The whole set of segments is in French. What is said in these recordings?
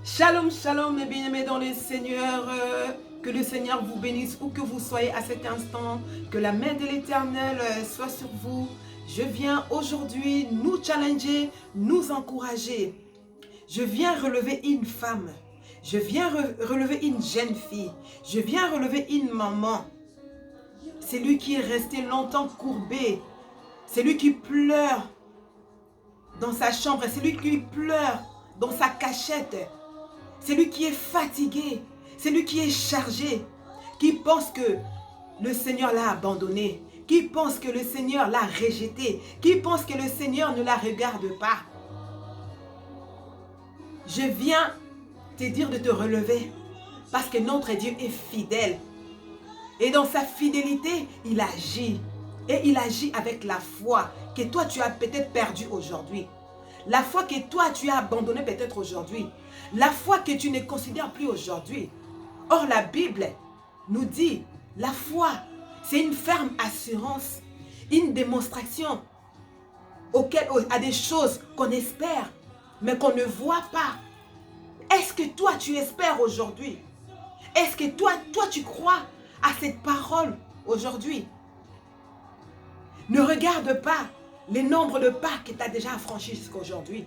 Shalom, shalom, mes bien-aimés dans le Seigneur. Que le Seigneur vous bénisse où que vous soyez à cet instant. Que la main de l'Éternel soit sur vous. Je viens aujourd'hui nous challenger, nous encourager. Je viens relever une femme. Je viens relever une jeune fille. Je viens relever une maman. C'est lui qui est resté longtemps courbé. C'est lui qui pleure dans sa chambre. C'est lui qui pleure dans sa cachette. C'est lui qui est fatigué. C'est lui qui est chargé. Qui pense que le Seigneur l'a abandonné. Qui pense que le Seigneur l'a rejeté. Qui pense que le Seigneur ne la regarde pas. Je viens te dire de te relever. Parce que notre Dieu est fidèle. Et dans sa fidélité, il agit. Et il agit avec la foi que toi tu as peut-être perdue aujourd'hui. La foi que toi tu as abandonnée peut-être aujourd'hui. La foi que tu ne considères plus aujourd'hui. Or la Bible nous dit, la foi, c'est une ferme assurance, une démonstration à des choses qu'on espère, mais qu'on ne voit pas. Est-ce que toi tu espères aujourd'hui? Est-ce que toi tu crois à cette parole aujourd'hui? Ne regarde pas les nombres de pas que tu as déjà franchis jusqu'à aujourd'hui.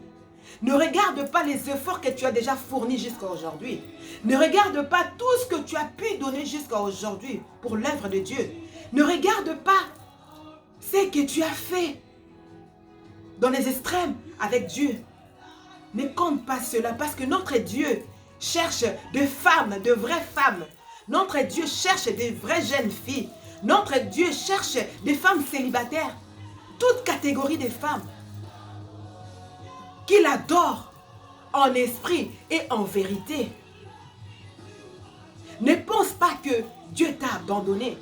Ne regarde pas les efforts que tu as déjà fournis jusqu'à aujourd'hui. Ne regarde pas tout ce que tu as pu donner jusqu'à aujourd'hui pour l'œuvre de Dieu. Ne regarde pas ce que tu as fait dans les extrêmes avec Dieu. Ne compte pas cela parce que notre Dieu cherche de femmes, de vraies femmes. Notre Dieu cherche de vraies jeunes filles. Notre Dieu cherche des femmes célibataires. Toute catégorie de femmes qu'il adore en esprit et en vérité. Ne pense pas que Dieu t'a abandonné.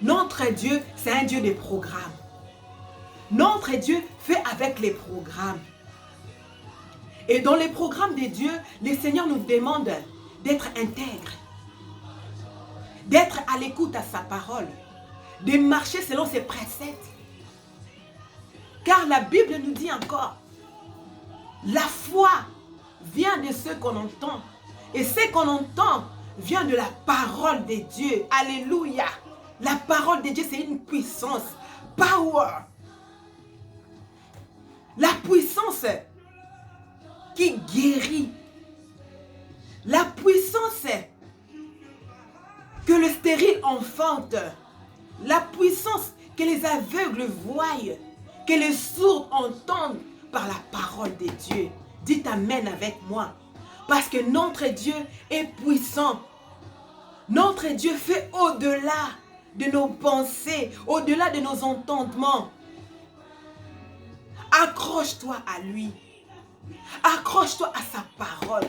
Notre Dieu, c'est un Dieu de programmes. Notre Dieu fait avec les programmes. Et dans les programmes de Dieu, le Seigneur nous demande d'être intègres, d'être à l'écoute à sa parole, de marcher selon ses préceptes. Car la Bible nous dit encore, la foi vient de ce qu'on entend. Et ce qu'on entend vient de la parole de Dieu. Alléluia. La parole de Dieu, c'est une puissance. Power. La puissance qui guérit. La puissance que le stérile enfante. La puissance que les aveugles voient. Que les sourds entendent par la parole de Dieu. Dites Amen avec moi. Parce que notre Dieu est puissant. Notre Dieu fait au-delà de nos pensées, au-delà de nos entendements. Accroche-toi à lui. Accroche-toi à sa parole.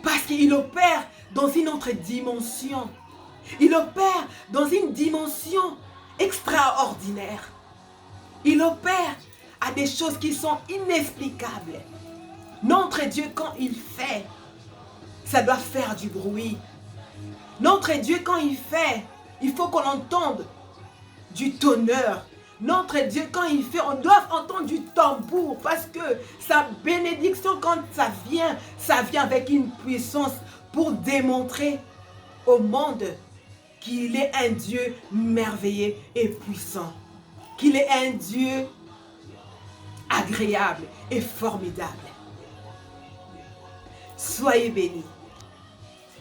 Parce qu'il opère dans une autre dimension. Il opère dans une dimension extraordinaire. Il opère à des choses qui sont inexplicables. Notre Dieu, quand il fait, ça doit faire du bruit. Notre Dieu, quand il fait, il faut qu'on entende du tonnerre. Notre Dieu, quand il fait, on doit entendre du tambour parce que sa bénédiction, quand ça vient avec une puissance pour démontrer au monde qu'il est un Dieu merveilleux et puissant. Qu'il est un Dieu agréable et formidable. Soyez bénis.